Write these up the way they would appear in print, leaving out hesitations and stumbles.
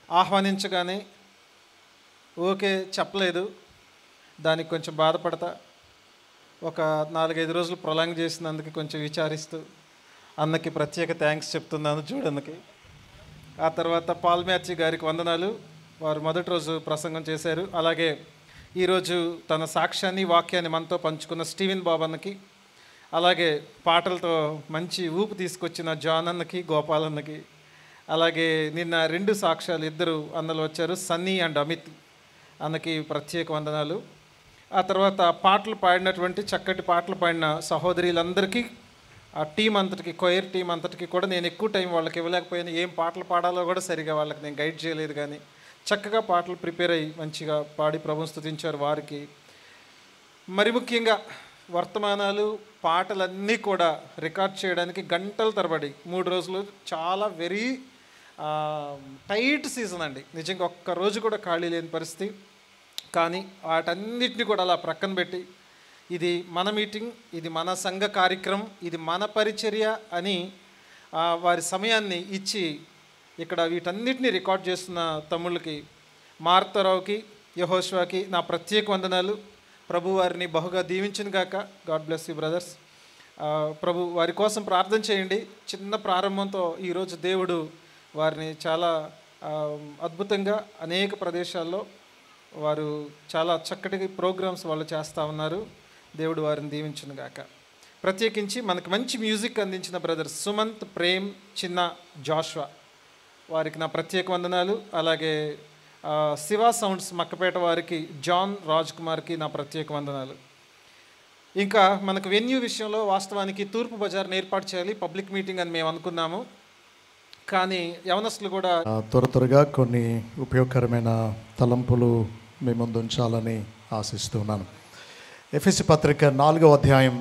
ఆహ్వానించగానే okay చెప్పలేదు. దానికి కొంచెం బాధపడతా ఒక 4-5 రోజులు ప్రొలాంగ్ చేసినందుకు కొంచెం విచారిస్తూ అన్నకి ప్రత్యేక థ్యాంక్స్ చెప్తున్నాను చూడన్నకి. ఆ తర్వాత పాల్మ్యాచి గారికి వందనాలు. వారు మొదటి రోజు ప్రసంగం చేశారు. అలాగే ఈరోజు తన సాక్ష్యాన్ని వాక్యాన్ని మనతో పంచుకున్న స్టీవెన్ బాబన్నకి, అలాగే పాటలతో మంచి ఊపు తీసుకొచ్చిన జాన్ అన్నకి, గోపాలన్నకి, అలాగే నిన్న 2 సాక్ష్యాలు 2 అన్నలు వచ్చారు, సన్నీ అండ్ అమిత్ అన్నకి ప్రత్యేక వందనాలు. ఆ తర్వాత పాటలు పాడినటువంటి చక్కటి పాటలు పాడిన సహోదరులందరికీ, ఆ టీం అంతటికి, కొయర్ టీం అంతటికి కూడా నేను ఎక్కువ టైం వాళ్ళకి ఇవ్వలేకపోయాను. ఏం పాటలు పాడాలో కూడా సరిగా వాళ్ళకి నేను గైడ్ చేయలేదు. కానీ చక్కగా పాటలు ప్రిపేర్ అయ్యి మంచిగా పాడి ప్రభువుని స్తుతించారు. వారికి మరి ముఖ్యంగా వర్తమానాలు పాటలన్నీ కూడా రికార్డ్ చేయడానికి గంటల తరబడి 3 రోజులు చాలా వెరీ టైట్ సీజన్ అండి. నిజంగా ఒక్క రోజు కూడా ఖాళీ లేని పరిస్థితి. కానీ వాటన్నిటిని కూడా అలా ప్రక్కన పెట్టి ఇది మన మీటింగ్, ఇది మన సంఘ కార్యక్రమం, ఇది మన పరిచర్య అని వారి సమయాన్ని ఇచ్చి ఇక్కడ వీటన్నిటిని రికార్డ్ చేస్తున్న తమ్ముళ్ళకి, మార్తారావుకి, యెహోషువాకి నా ప్రత్యేక వందనాలు. ప్రభు వారిని బహుగా దీవించును గాక. God bless you brothers. ప్రభు వారి కోసం ప్రార్థన చేయండి. చిన్న ప్రారంభంతో ఈరోజు దేవుడు వారిని చాలా అద్భుతంగా అనేక ప్రదేశాల్లో వారు చాలా చక్కటి ప్రోగ్రామ్స్ వాళ్ళు చేస్తూ ఉన్నారు. దేవుడు వారిని దీవించును గాక. ప్రత్యేకించి మనకు మంచి మ్యూజిక్ అందించిన బ్రదర్స్ సుమంత్, ప్రేమ్, చిన్న, జాషువా వారికి నా ప్రత్యేక వందనాలు. అలాగే శివ సౌండ్స్ మక్కపేట వారికి, జాన్ రాజ్ కుమార్కి నా ప్రత్యేక వందనాలు. ఇంకా మనకు వెన్యూ విషయంలో వాస్తవానికి తూర్పు బజార్ని ఏర్పాటు చేయాలి, పబ్లిక్ మీటింగ్ అని మేము అనుకున్నాము. కానీ యవనస్తులు కూడా త్వరగా కొన్ని ఉపయోగకరమైన తలంపులు మీ ముందు ఉంచాలని ఆశిస్తున్నాను. ఎఫెసీ పత్రిక 4వ అధ్యాయం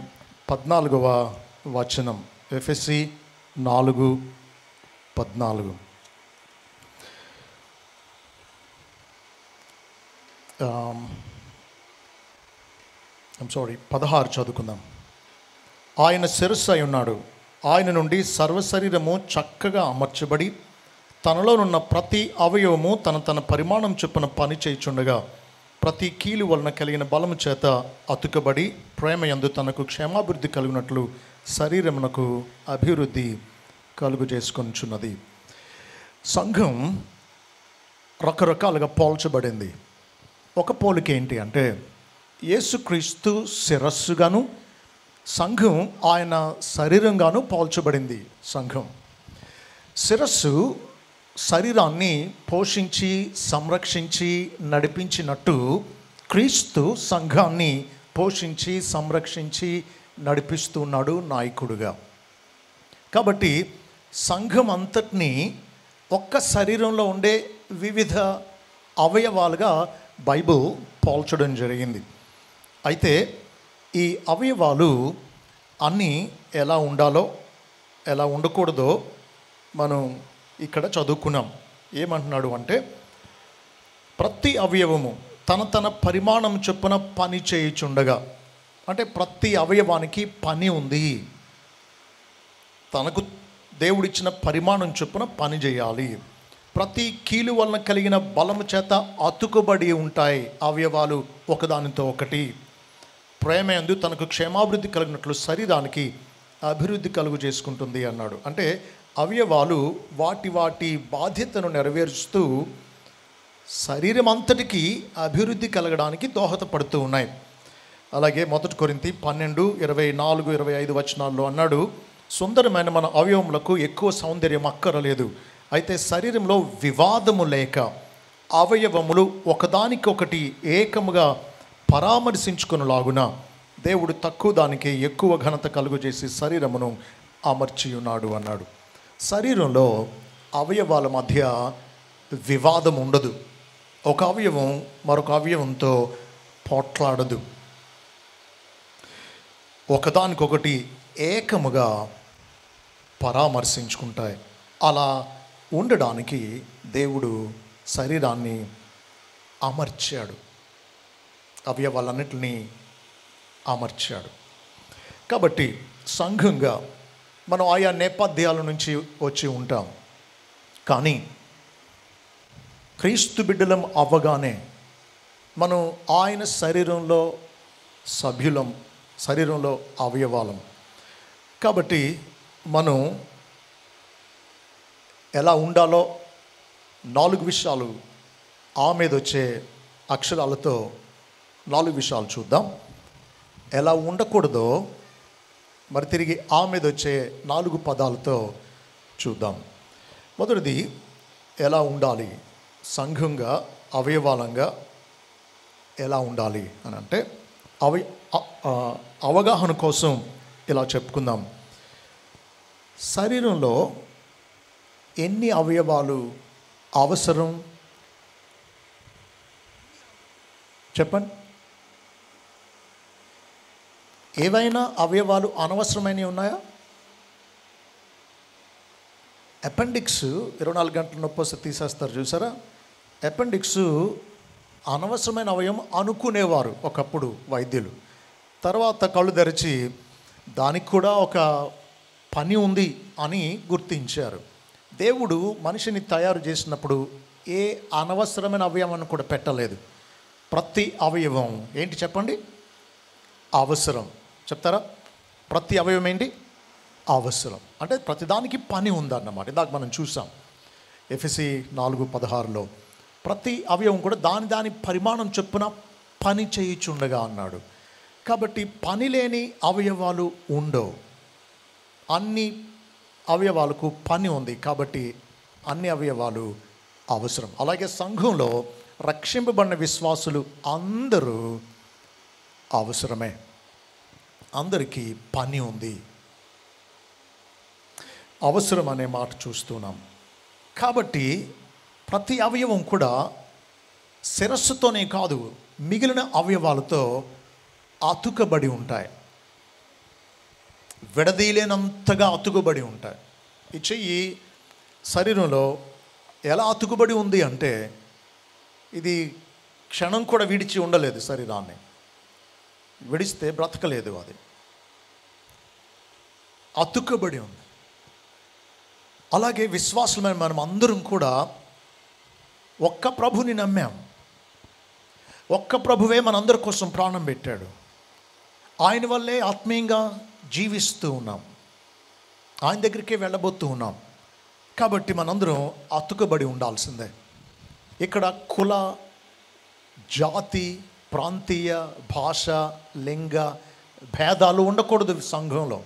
14వ వచనం. ఎఫెసీ 4:14. 16 చదువుకుందాం. ఆయన శిరస్సు అయి ఉన్నాడు, ఆయన నుండి సర్వశరీరము చక్కగా అమర్చబడి తనలోనున్న ప్రతి అవయవము తన పరిమాణం చొప్పున పని చేయుచుండగా ప్రతి కీలు వలన కలిగిన బలము చేత అతుకబడి ప్రేమయందు తనకు క్షేమాభివృద్ధి కలిగినట్లు శరీరమునకు అభివృద్ధి కలుగు చేసుకొనుచున్నది. సంఘం రకరకాలుగా పోల్చబడింది. ఒక పోలిక ఏంటి అంటే యేసుక్రీస్తు శిరస్సుగాను, సంఘం ఆయన శరీరంగాను పోల్చబడింది. సంఘం శిరస్సు శరీరాన్ని పోషించి సంరక్షించి నడిపించినట్టు క్రీస్తు సంఘాన్ని పోషించి సంరక్షించి నడిపిస్తున్నాడు నాయకుడుగా. కాబట్టి సంఘం అంతటినీ ఒక్క శరీరంలో ఉండే వివిధ అవయవాలుగా బైబిల్ పోల్చడం జరిగింది. అయితే ఈ అవయవాలు అన్నీ ఎలా ఉండాలో ఎలా ఉండకూడదో మనం ఇక్కడ చదువుకున్నాం. ఏమంటున్నాడు అంటే ప్రతి అవయవము తన పరిమాణం చొప్పున పని చేయుచుండగా, అంటే ప్రతి అవయవానికి పని ఉంది. తనకు దేవుడిచ్చిన పరిమాణం చొప్పున పని చేయాలి. ప్రతి కీలు వలన కలిగిన బలము చేత అతుకుబడి ఉంటాయి అవయవాలు ఒకదానితో ఒకటి. ప్రేమ యందు తనకు క్షేమాభివృద్ధి కలిగినట్లు శరీరానికి అభివృద్ధి కలుగు చేసుకుంటుంది అన్నాడు. అంటే అవయవాలు వాటి వాటి బాధ్యతను నెరవేరుస్తూ శరీరం అంతటికీ అభివృద్ధి కలగడానికి దోహదపడుతూ ఉన్నాయి. అలాగే 1 కొరింథీ 12:24-25 వచనాల్లో అన్నాడు, సుందరమైన మన అవయవములకు ఎక్కువ సౌందర్యం అక్కరలేదు, అయితే శరీరంలో వివాదము లేక అవయవములు ఒకదానికొకటి ఏకముగా పరామర్శించుకునేలాగున దేవుడు తక్కువ దానికి ఎక్కువ ఘనత కలుగు చేసి శరీరమును అమర్చి ఉన్నాడు అన్నాడు. శరీరంలో అవయవాల మధ్య వివాదం ఉండదు. ఒక అవయవం మరొక అవయవంతో పోట్లాడదు. ఒకదానికొకటి ఏకముగా పరామర్శించుకుంటాయి. అలా ఉండడానికి దేవుడు శరీరాన్ని అమర్చాడు, అవయవాలన్నిటినీ అమర్చాడు. కాబట్టి సంఘంగా మనం ఆయా నేపథ్యాల నుంచి వచ్చి ఉంటాం. కానీ క్రీస్తు బిడ్డలం అవ్వగానే మనం ఆయన శరీరంలో సభ్యులం, శరీరంలో అవయవాలం. కాబట్టి మనం ఎలా ఉండాలో 4 విషయాలు ఆ మీద వచ్చే అక్షరాలతో 4 విషయాలు చూద్దాం. ఎలా ఉండకూడదో మరి తిరిగి ఆ మీద వచ్చే 4 పదాలతో చూద్దాం. మొదటిది ఎలా ఉండాలి, సంఘంగా అవయవాలంగా ఎలా ఉండాలి అని అంటే అవగాహన కోసం ఇలా చెప్పుకుందాం. శరీరంలో ఎన్ని అవయవాలు అవసరం చెప్పండి. ఏవైనా అవయవాలు అనవసరమైనవి ఉన్నాయా? అపెండిక్స్ 24 గంటల నొప్పి వస్తే తీసేస్తారు చూసారా? అపెండిక్స్ అనవసరమైన అవయవం అనుకునేవారు ఒకప్పుడు వైద్యులు. తర్వాత కళ్ళు తెరిచి దానికి కూడా ఒక పని ఉంది అని గుర్తించారు. దేవుడు మనిషిని తయారు చేసినప్పుడు ఏ అనవసరమైన అవయవాన్ని కూడా పెట్టలేదు. ప్రతి అవయవం ఏంటి చెప్పండి? అవసరం. చెప్తారా? ప్రతి అవయవం ఏంటి? అవసరం. అంటే ప్రతిదానికి పని ఉందన్నమాట. ఇందాక మనం చూసాం ఎఫెసీ 4:16లో ప్రతి అవయవం కూడా దాని పరిమాణం చొప్పున పని చేయుచుండగా అన్నాడు. కాబట్టి పని లేని అవయవాలు ఉండవు. అన్ని అవయవాలకు పని ఉంది కాబట్టి అన్ని అవయవాలు అవసరం. అలాగే సంఘంలో రక్షింపబడిన విశ్వాసులు అందరూ అవసరమే. అందరికీ పని ఉంది. అవసరం అనే మాట చూస్తున్నాం. కాబట్టి ప్రతి అవయవం కూడా శిరస్సుతోనే కాదు మిగిలిన అవయవాలతో అతుకబడి ఉంటాయి. విడదీయలేనంతగా అతుకుబడి ఉంటాయి. ఈ చెయ్యి శరీరంలో ఎలా అతుకుబడి ఉంది అంటే ఇది క్షణం కూడా విడిచి ఉండలేదు. శరీరాన్ని విడిస్తే బ్రతకలేదు. అది అతుకబడి ఉంది. అలాగే విశ్వాసమైన మనం అందరం కూడా ఒక్క ప్రభుని నమ్మాం. ఒక్క ప్రభువే మనందరి కోసం ప్రాణం పెట్టాడు. ఆయన వల్లే ఆత్మీయంగా జీవిస్తూ ఉన్నాం. ఆయన దగ్గరికే వెళ్ళబోతూ ఉన్నాం. కాబట్టి మనందరం అతుకబడి ఉండాల్సిందే. ఇక్కడ కుల, జాతి, ప్రాంతీయ, భాష, లింగ భేదాలు ఉండకూడదు. సంఘంలో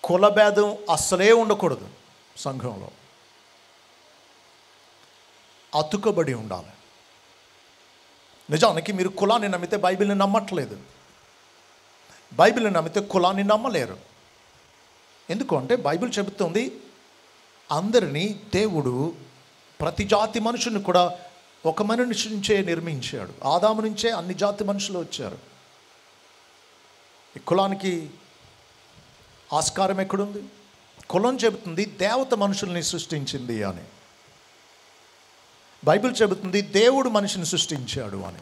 కుల భేదం అస్సలే ఉండకూడదు. సంఘంలో అతుకబడి ఉండాలి. నిజానికి మీరు కులాన్ని నమ్మితే బైబిల్ని నమ్మట్లేదు. బైబిల్ని నమ్మితే కులాన్ని నమ్మలేరు. ఎందుకు అంటే బైబిల్ చెబుతుంది అందరినీ దేవుడు ప్రతి జాతి మనుషుల్ని కూడా ఒక మనిషి నుంచే నిర్మించాడు. ఆదాము నుంచే అన్ని జాతి మనుషులు వచ్చారు. ఈ కులానికి ఆస్కారం ఎక్కడుంది? కులం చెబుతుంది దేవత మనుషుల్ని సృష్టించింది అని. బైబిల్ చెబుతుంది దేవుడు మనిషిని సృష్టించాడు అని.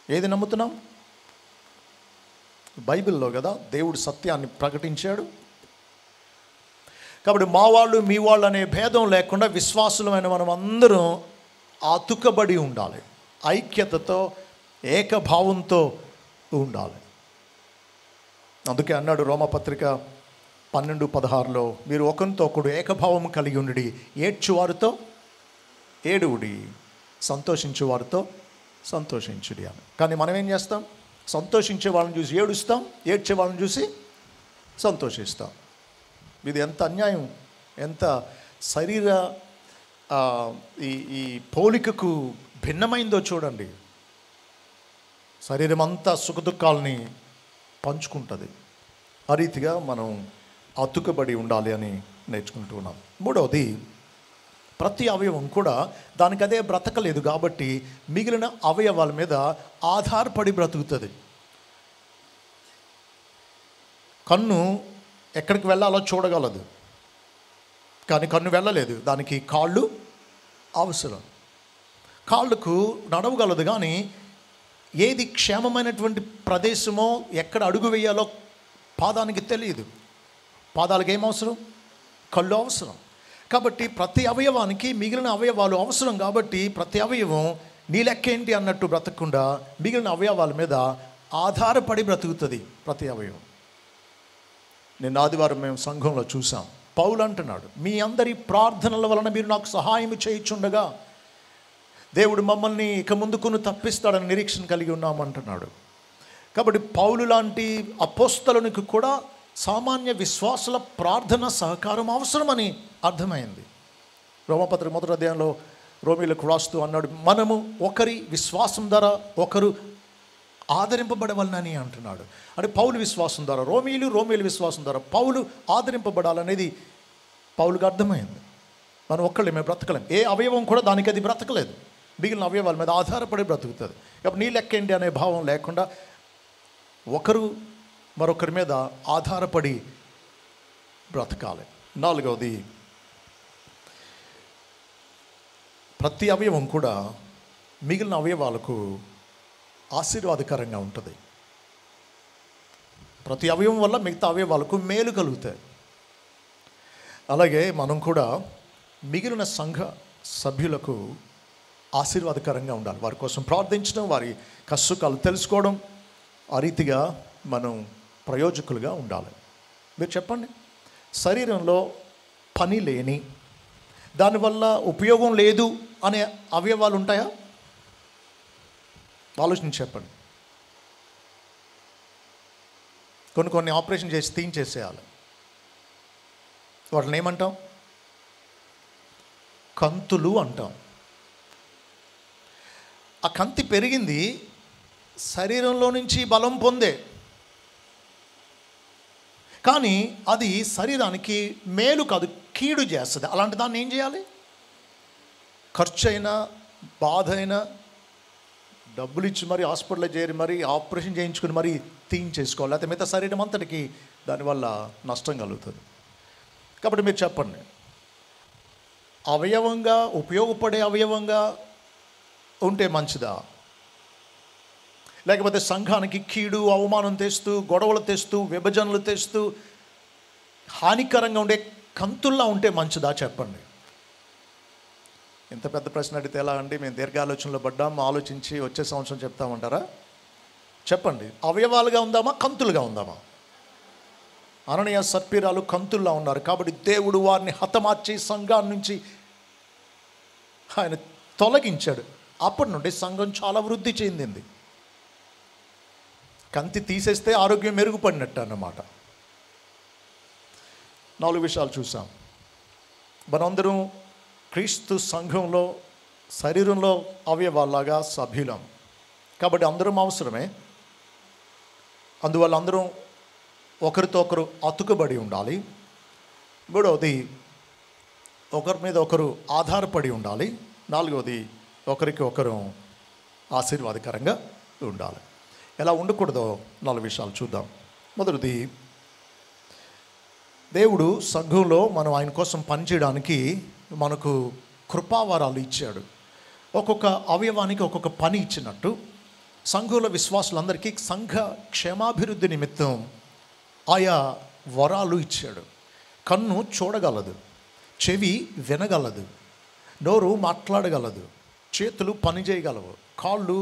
ఏది నమ్ముతున్నాం? బైబిల్లో కదా దేవుడు సత్యాన్ని ప్రకటించాడు. కాబట్టి మా వాళ్ళు మీ వాళ్ళు అనే భేదం లేకుండా విశ్వాసులమైన మనం అందరం అతుకబడి ఉండాలి. ఐక్యతతో ఏకభావంతో ఉండాలి. అందుకే అన్నాడు రోమపత్రిక 12:16లో మీరు ఒకరితో ఒకడు ఏకభావం కలిగి ఉండి ఏడ్చువారితో ఏడువుడి, సంతోషించేవారితో సంతోషించుడి అని. కానీ మనం ఏం చేస్తాం? సంతోషించే వాళ్ళని చూసి ఏడుస్తాం, ఏడ్చే వాళ్ళని చూసి సంతోషిస్తాం. ఇది ఎంత అన్యాయం, ఎంత శరీర ఈ పోలికకు భిన్నమైందో చూడండి. శరీరం అంతా సుఖదుఖాలని పంచుకుంటుంది. ఆ రీతిగా మనం అతుకబడి ఉండాలి అని నేర్చుకుంటున్నాం. మూడవది, ప్రతి అవయవం కూడా దానికి అదే బ్రతకలేదు కాబట్టి మిగిలిన అవయవాల మీద ఆధారపడి బ్రతుకుతుంది. కన్ను ఎక్కడికి వెళ్ళాలో చూడగలదు, కానీ కన్ను వెళ్ళలేదు. దానికి కాళ్ళు అవసరం. కాళ్ళకు నడవగలదు, కానీ ఏది క్షేమమైనటువంటి ప్రదేశమో ఎక్కడ అడుగు వేయాలో పాదానికి తెలియదు. పాదాలకు ఏం అవసరం? కళ్ళు అవసరం. కాబట్టి ప్రతి అవయవానికి మిగిలిన అవయవాలు అవసరం. కాబట్టి ప్రతి అవయవం నీ లెక్కేంటి అన్నట్టు బ్రతకకుండా మిగిలిన అవయవాల మీద ఆధారపడి బ్రతుకుతుంది ప్రతి అవయవం. నిన్న ఆదివారం మేము సంఘంలో చూసాం, పౌలు అంటున్నాడు, మీ అందరి ప్రార్థనల వలన మీరు నాకు సహాయం చేయుచుండగా దేవుడు మమ్మల్ని ఇక ముందుకును తప్పిస్తాడని నిరీక్షణ కలిగి ఉన్నామంటున్నాడు. కాబట్టి పౌలు లాంటి అపోస్తలునికి కూడా సామాన్య విశ్వాసుల ప్రార్థన సహకారం అవసరమని అర్థమైంది. రోమపత్రిక 1వ అధ్యాయంలో రోమీలకు రాస్తూ అన్నాడు, మనము ఒకరి విశ్వాసం ద్వారా ఒకరు ఆదరింపబడవలనని అంటున్నాడు. అంటే పౌలు విశ్వాసం ద్వారా రోమీలు విశ్వాసం ద్వారా పౌలు ఆదరింపబడాలనేది పౌలుకు అర్థమైంది. మనం ఒక్కళ్ళమే బ్రతకలేం. ఏ అవయవం కూడా దానికి అది బ్రతకలేదు, మిగిలిన అవయవాల మీద ఆధారపడి బ్రతుకుతుంది. కాబట్టి నీ లెక్కేంటి అనే భావం లేకుండా ఒకరు మరొకరి మీద ఆధారపడి బ్రతకాలి. 4వది, ప్రతి అవయవం కూడా మిగిలిన అవయవాలకు ఆశీర్వాదకరంగా ఉంటుంది. ప్రతి అవయవం వల్ల మిగతా అవయవాలకు మేలు కలుగుతాయి. అలాగే మనం కూడా మిగిలిన సంఘ సభ్యులకు ఆశీర్వాదకరంగా ఉండాలి. వారి కోసం ప్రార్థించడం, వారి కష్టసుఖాలు తెలుసుకోవడం, ఆ రీతిగా మనం ప్రయోజకులుగా ఉండాలి. మీరు చెప్పండి, శరీరంలో పని లేని, దానివల్ల ఉపయోగం లేదు అనే అవయవాలు ఉంటాయా? ఆలోచించి చెప్పండి. కొన్ని ఆపరేషన్ చేసి తీయించేసేయాలి. వాటిని ఏమంటాం? కంతులు అంటాం. ఆ కంతి పెరిగింది శరీరంలో నుంచి బలం పొందే, కానీ అది శరీరానికి మేలు కాదు, కీడు చేస్తుంది. అలాంటి దాన్ని ఏం చేయాలి? ఖర్చు అయినా, బాధ అయినా, డబ్బులు ఇచ్చి మరి హాస్పిటల్లో చేరి మరి ఆపరేషన్ చేయించుకుని మరి తీయించేసుకోవాలి. లేకపోతే మిగతా శరీరం అంతటికి దానివల్ల నష్టం కలుగుతుంది. కాబట్టి మీరు చెప్పండి, అవయవంగా ఉపయోగపడే అవయవంగా ఉంటే మంచిదా, లేకపోతే సంఘానికి కీడు అవమానం తెస్తూ, గొడవలు తెస్తూ, విభజనలు తెస్తూ, హానికరంగా ఉండే కంతుల్లా ఉంటే మంచిదా? చెప్పండి. ఇంత పెద్ద ప్రశ్న అడిగితే ఎలా అండి? మేము దీర్ఘాలోచనలో పడ్డాం, ఆలోచించి వచ్చే సంవత్సరం చెప్తామంటారా? చెప్పండి, అవయవాలుగా ఉందామా, కంతులుగా ఉందామా? అననీయ సత్పీరాలు కంతుల్లా ఉన్నారు. కాబట్టి దేవుడు వారిని హతమార్చి సంఘాన్ని నుంచి ఆయన తొలగించాడు. అప్పటి నుండి సంఘం చాలా వృద్ధి చెందింది. కంతి తీసేస్తే ఆరోగ్యం మెరుగుపడినట్టు అన్నమాట. 4 విషయాలు చూసాం. మనందరం క్రీస్తు సంఘంలో శరీరంలో అవయవాలాగా సభ్యులం. కాబట్టి అందరం అవసరమే. అందువల్ల అందరం ఒకరితో ఒకరు అతుకుబడి ఉండాలి. 3వది, ఒకరి మీద ఒకరు ఆధారపడి ఉండాలి. 4వది, ఒకరికి ఒకరు ఆశీర్వాదకరంగా ఉండాలి. ఎలా ఉండకూడదో 4 విషయాలు చూద్దాం. మొదటిది, దేవుడు సంఘంలో మనం ఆయన కోసం పనిచేయడానికి మనకు కృపావరాలు ఇచ్చాడు. ఒక్కొక్క అవయవానికి ఒక్కొక్క పని ఇచ్చినట్టు సంఘంలో విశ్వాసులందరికీ సంఘ క్షేమాభివృద్ధి నిమిత్తం ఆయా వరాలు ఇచ్చాడు. కన్ను చూడగలదు, చెవి వినగలదు, నోరు మాట్లాడగలదు, చేతులు పని చేయగలవు, కాళ్ళు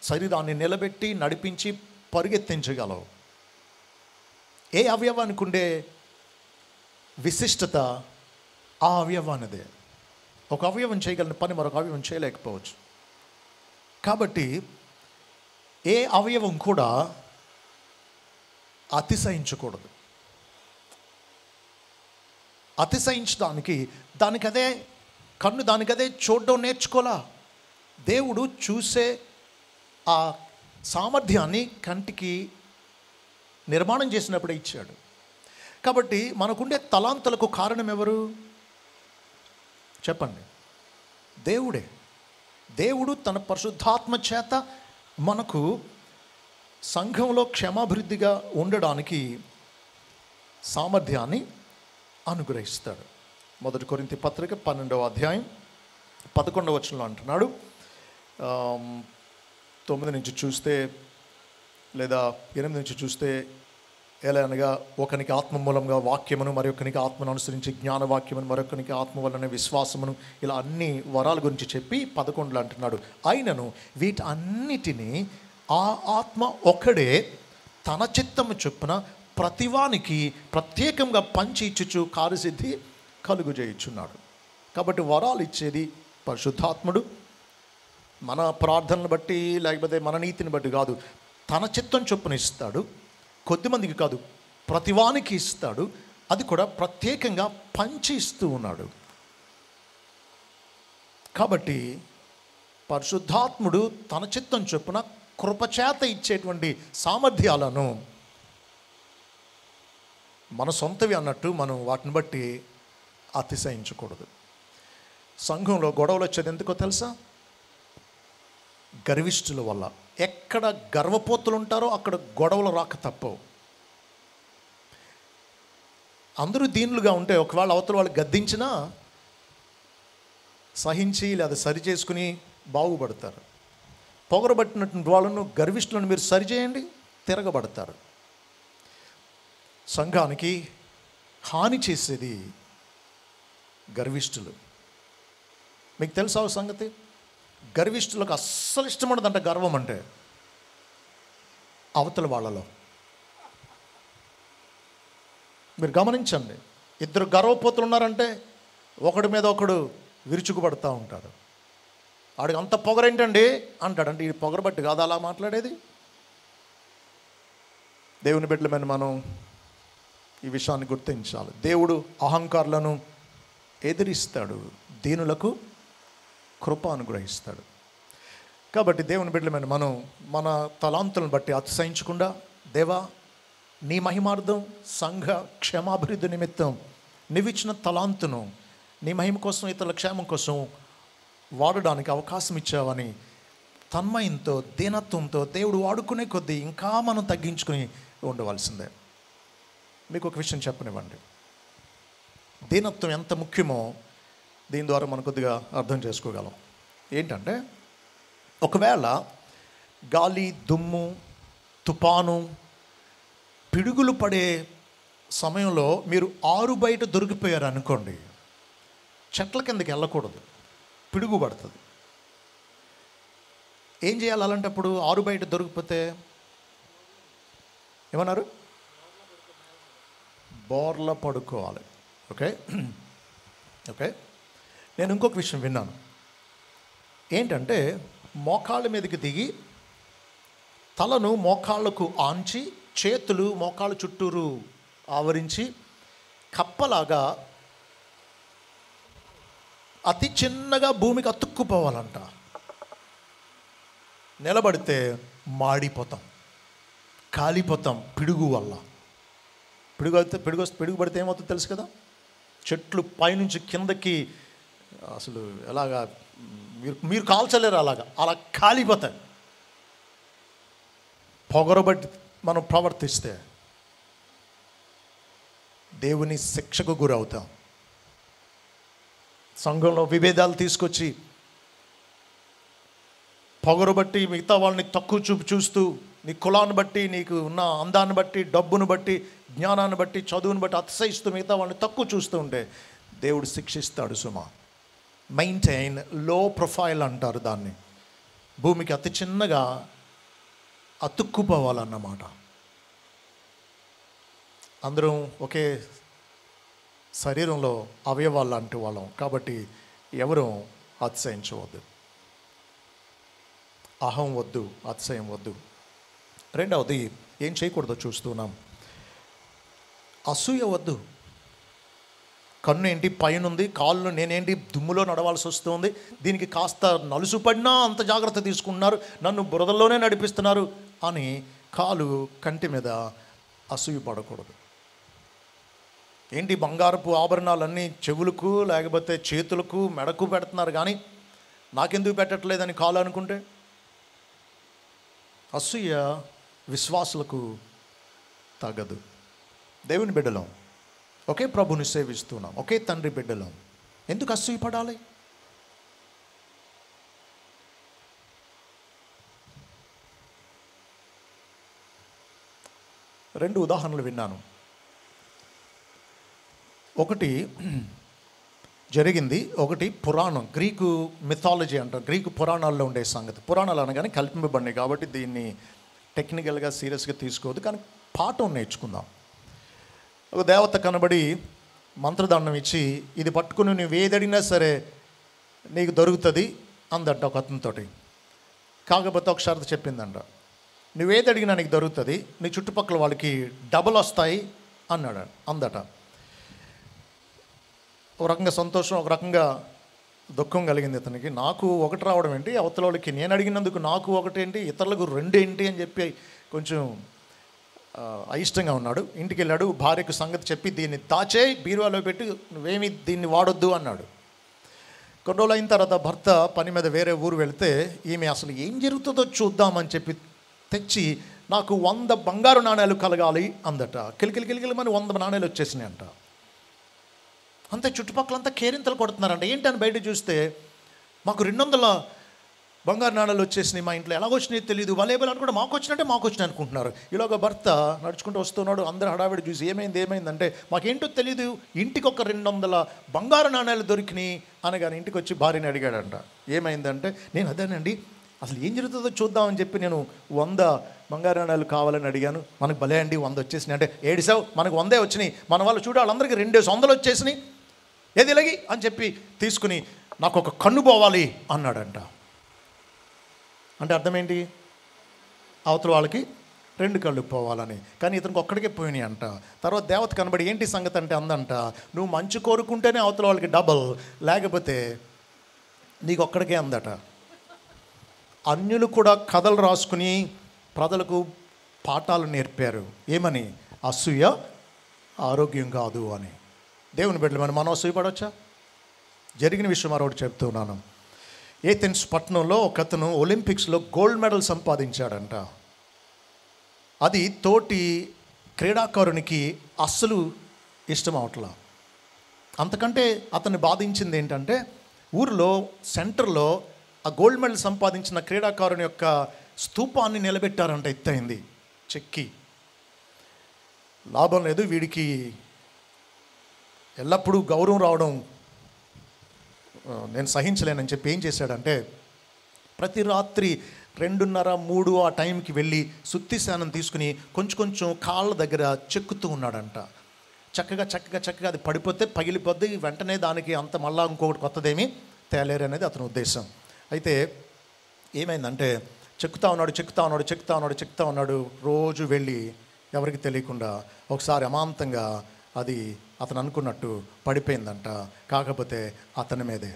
శరీరాన్ని నిలబెట్టి నడిపించి పరిగెత్తించగలవు. ఏ అవయవానికి ఉండే విశిష్టత ఆ అవయవానిదే. ఒక అవయవం చేయగలిగిన పని మరొక అవయవం చేయలేకపోవచ్చు. కాబట్టి ఏ అవయవం కూడా అతిశయించకూడదు. అతిశయించడానికి దానికదే కన్ను దానికదే చూడడం నేర్చుకోలా. దేవుడు చూసే ఆ సామర్థ్యాన్ని కంటికి నిర్మాణం చేసినప్పుడే ఇచ్చాడు. కాబట్టి మనకుండే తలాంతులకు కారణం ఎవరు? చెప్పండి, దేవుడే. దేవుడు తన పరిశుద్ధాత్మ చేత మనకు సంఘంలో క్షేమాభివృద్ధిగా ఉండడానికి సామర్థ్యాన్ని అనుగ్రహిస్తాడు. 1 కొరింథీ పత్రిక 12వ అధ్యాయం 11వ వచనంలో అంటున్నాడు, 9 నుంచి చూస్తే లేదా 8 నుంచి చూస్తే, ఎలా అనగా ఒకనికి ఆత్మ మూలంగా వాక్యమును, మరొకనికి ఆత్మను అనుసరించి జ్ఞానవాక్యమును, మరొకనికి ఆత్మ వలన విశ్వాసమును, ఇలా అన్ని వరాల గురించి చెప్పి 11లో అంటున్నాడు, అయినను వీటన్నిటినీ ఆ ఆత్మ ఒకడే తన చిత్తము చొప్పున ప్రతివానికి ప్రత్యేకంగా పంచి ఇచ్చుచు కార్యసిద్ధి కలుగు చేయుచున్నాడు. కాబట్టి వరాలు ఇచ్చేది పరిశుద్ధాత్ముడు. మన ప్రార్థనలు బట్టి లేకపోతే మన నీతిని బట్టి కాదు, తన చిత్తం చొప్పున ఇస్తాడు. కొద్దిమందికి కాదు, ప్రతివానికి ఇస్తాడు. అది కూడా ప్రత్యేకంగా పంచి ఇస్తూ ఉన్నాడు. కాబట్టి పరిశుద్ధాత్ముడు తన చిత్తం చొప్పున కృపచేత ఇచ్చేటువంటి సామర్థ్యాలను మన సొంతవి అన్నట్టు మనం వాటిని బట్టి అతిశయించకూడదు. సంఘంలో గొడవలు వచ్చేది ఎందుకో తెలుసా? గర్విష్ఠుల వల్ల. ఎక్కడ గర్వపోతులు ఉంటారో అక్కడ గొడవలు రాక తప్పవు. అందరూ దీనులుగా ఉంటే ఒకవేళ అవతల వాళ్ళు గద్దించినా సహించి లేదా సరి చేసుకుని బాగుపడతారు. పొగరబట్టినటువంటి వాళ్ళను, గర్విష్ఠులను మీరు సరిచేయండి, తిరగబడతారు. సంఘానికి హాని చేసేది గర్విష్ఠులు. మీకు తెలుసా ఒక సంగతి? గర్విష్ఠులకు అస్సలు ఇష్టపడదంట గర్వం అంటే. అవతల వాళ్ళలో మీరు గమనించండి, ఇద్దరు గర్వపోతులు ఉన్నారంటే ఒకడి మీద ఒకడు విరుచుకుపడుతూ ఉంటారు. వాడికి అంత పొగరేంటండి అంటాడంటే ఈ పొగరబట్టి కాదు అలా మాట్లాడేది. దేవుని బిడ్డలమైన మనం ఈ విషయాన్ని గుర్తించాలి. దేవుడు అహంకారులను ఎదిరిస్తాడు, దీనులకు కృప అనుగ్రహిస్తాడు. కాబట్టి దేవుని బిడ్డలమైన మనం మన తలాంతులను బట్టి అతిశయించకుండా, దేవా నీ మహిమార్థం సంఘ క్షేమాభివృద్ధి నిమిత్తం నీవిచ్చిన తలాంతును నీ మహిమ కోసం, ఇతరుల క్షేమం కోసం వాడడానికి అవకాశం ఇచ్చావని తన్మయంతో, దీనత్వంతో దేవుడు వాడుకునే కొద్దీ ఇంకా మనం తగ్గించుకుని ఉండవలసిందే. మీకు ఒక విషయం చెప్పనివ్వండి. దీనత్వం ఎంత ముఖ్యమో దీని ద్వారా మనం కొద్దిగా అర్థం చేసుకోగలం. ఏంటంటే, ఒకవేళ గాలి, దుమ్ము, తుపాను, పిడుగులు పడే సమయంలో మీరు ఆరు బయట దొరికిపోయారు అనుకోండి, చెట్ల కిందకి వెళ్ళకూడదు, పిడుగు పడుతుంది. ఏం చేయాలి అలాంటప్పుడు? ఆరు బయట దొరికిపోతే ఏమన్నారు? బోర్ల పడుకోవాలి. ఓకే ఓకే నేను ఇంకొక విషయం విన్నాను. ఏంటంటే, మోకాళ్ళ మీదకి దిగి తలను మోకాళ్ళకు ఆంచి చేతులు మోకాళ్ళ చుట్టూరు ఆవరించి కప్పలాగా అతి చిన్నగా భూమికి అతుక్కుపోవాలంట. నిలబడితే మాడిపోతాం, కాలిపోతాం పిడుగు వల్ల. పిడుగు పడితే ఏమవుతుందో తెలుసు కదా? చెట్లు పైనుంచి కిందకి అసలు ఎలాగా మీరు కాల్చలేరు, అలా కాలిపోతాయి. పొగరబట్టి మనం ప్రవర్తిస్తే దేవుని శిక్షకు గురవుతాం. సంఘంలో విభేదాలు తీసుకొచ్చి పొగరబట్టి మిగతా వాళ్ళని తక్కువ చూపు చూస్తూ, నీ కులాన్ని బట్టి, నీకు ఉన్న అందాన్ని బట్టి, డబ్బును బట్టి, జ్ఞానాన్ని బట్టి, చదువుని బట్టి అతిశయిస్తూ మిగతా వాళ్ళని తక్కువ చూస్తూ ఉంటే దేవుడు శిక్షిస్తాడు సుమా. మెయింటైన్ లో ప్రొఫైల్ అంటారు దాన్ని. భూమికి అతి చిన్నగా అతుక్కుపోవాలన్నమాట. అందరం ఒకే శరీరంలో అవయవాలు లాంటి వాళ్ళం కాబట్టి ఎవరూ అతిశయించవద్దు. అహం వద్దు, అతిశయం వద్దు. రెండవది ఏం చేయకూడదో చూస్తున్నాం. అసూయ వద్దు. కన్ను ఏంటి పైనుంది, కాళ్ళు నేనేంటి దుమ్ములో నడవాల్సి వస్తుంది, దీనికి కాస్త నలుసు పడినా అంత జాగ్రత్త తీసుకుంటున్నారు, నన్ను బురదలోనే నడిపిస్తున్నారు అని కాలు కంటి మీద అసూయ పడకూడదు. ఏంటి బంగారపు ఆభరణాలన్నీ చెవులకు లేకపోతే చేతులకు మెడకు పెడుతున్నారు కానీ నాకెందుకు పెట్టట్లేదని కాలు అనుకుంటే అసూయ విశ్వాసులకు తగదు. దేవుని బిడ్డలం, ఒకే ప్రభుని సేవిస్తున్నాం, ఒకే తండ్రి బిడ్డలం, ఎందుకు అసూయ పడాలి? 2 ఉదాహరణలు విన్నాను. ఒకటి జరిగింది, ఒకటి పురాణం, గ్రీకు మిథాలజీ అంటారు, గ్రీకు పురాణాల్లో ఉండే సంగతి. పురాణాలు అనగానే కల్పింపబడినాయి కాబట్టి దీన్ని టెక్నికల్గా సీరియస్గా తీసుకోవద్దు, కానీ పాఠం నేర్చుకుందాం. ఒక దేవత కనబడి మంత్రదండం ఇచ్చి, ఇది పట్టుకుని నువ్వు ఏదడిగినా సరే నీకు దొరుకుతుంది అందంట ఒక అతనితోటి. కాకపోతే ఒక షరతు చెప్పిందంట, నువ్వేది అడిగినా నీకు దొరుకుతుంది, నీ చుట్టుపక్కల వాళ్ళకి డబుల్ వస్తాయి అన్నాడు అందట. ఒక రకంగా సంతోషం, ఒక రకంగా దుఃఖం కలిగింది అతనికి. నాకు ఒకటి రావడం ఏంటి, అవతల వాళ్ళకి నేను అడిగినందుకు నాకు ఒకటేంటి, ఇతరులకు 2 ఏంటి అని చెప్పి కొంచెం అయిష్టంగా ఉన్నాడు. ఇంటికి వెళ్ళాడు, భార్యకు సంగతి చెప్పి దీన్ని దాచే బీరువాలో పెట్టి నువ్వేమి దీన్ని వాడొద్దు అన్నాడు. కొన్ని రోజులు అయిన తర్వాత భర్త పని మీద వేరే ఊరు వెళితే ఈమె అసలు ఏం జరుగుతుందో చూద్దామని చెప్పి తెచ్చి నాకు 100 బంగారు నాణ్యాలు కలగాలి అందట. కిలికిలి మన 100 నాణ్యాలు వచ్చేసినాయి అంట. అంతే, చుట్టుపక్కలంతా కేరింతలు కొడుతున్నారంట. ఏంటని బయట చూస్తే మాకు 200 బంగారు నాణాలు వచ్చేసినాయి, మా ఇంట్లో ఎలాగొచ్చినాయి తెలియదు, వాళ్ళేబుల్ అనుకుంటే మాకు వచ్చినాయి అనుకుంటున్నారు. ఇలాగ భర్త నడుచుకుంటూ వస్తున్నాడు, అందరు హడావిడి చూసి ఏమైందంటే మాకేంటో తెలియదు, ఇంటికి ఒక 200 బంగారు నాణ్యాలు దొరికినాయి అనగానే ఇంటికి వచ్చి భార్యని అడిగాడంట. ఏమైందంటే, నేను అదేనండి అసలు ఏం జరుగుతుందో చూద్దామని చెప్పి నేను 100 బంగారు నాణ్యాలు కావాలని అడిగాను, మనకు భలే అండి 100 వచ్చేసినాయి అంటే, ఏడిసావు మనకు 100 వచ్చినాయి, మన వాళ్ళు చూడ వాళ్ళందరికీ 200 వచ్చేసినాయి, ఏది ఇలాగి అని చెప్పి తీసుకుని నాకు ఒక కన్ను పోవాలి అన్నాడంట. అంటే అర్థం ఏంటి, అవతల వాళ్ళకి 2 కళ్ళు పోవాలని. కానీ ఇతనికి ఒక్కడికే పోయినాయి అంట. తర్వాత దేవత కనబడి ఏంటి సంగతి అంటే అందంట, నువ్వు మంచి కోరుకుంటేనే అవతల వాళ్ళకి డబల్, లేకపోతే నీకు ఒక్కడికే అందట. అన్యులు కూడా కథలు రాసుకుని ప్రజలకు పాఠాలు నేర్పారు. ఏమని? అసూయ ఆరోగ్యం కాదు అని. దేవుని బిడ్డలు మనం అసూయపడవచ్చా? జరిగిన విషయం మరొకటి చెప్తున్నాను. ఏథెన్స్ పట్టణంలో ఒక అతను ఒలింపిక్స్లో గోల్డ్ మెడల్ సంపాదించాడంట. అది తోటి క్రీడాకారునికి అస్సలు ఇష్టం అవట్లా. అంతకంటే అతన్ని బాధించింది ఏంటంటే, ఊరిలో సెంటర్లో ఆ గోల్డ్ మెడల్ సంపాదించిన క్రీడాకారుని యొక్క స్తూపాన్ని నిలబెట్టారంట, ఎత్తైంది, చెక్కి. లాభం లేదు, వీడికి ఎల్లప్పుడూ గౌరవం రావడం నేను సహించలేనని చెప్పి ఏం చేశాడంటే, ప్రతి రాత్రి 2:30-3 ఆ టైంకి వెళ్ళి సుత్తి శానం తీసుకుని కొంచెం కాళ్ళ దగ్గర చెక్కుతూ ఉన్నాడంట. చక్కగా అది పడిపోతే పగిలిపోద్ది, వెంటనే దానికి అంత మళ్ళా ఇంకొకటి కొత్తదేమీ తేలేరు అనేది అతని ఉద్దేశం. అయితే ఏమైందంటే, చెక్కుతా ఉన్నాడు. రోజు వెళ్ళి ఎవరికి తెలియకుండా ఒకసారి అమాంతంగా అది అతను అనుకున్నట్టు పడిపోయిందంట. కాకపోతే అతని మీదే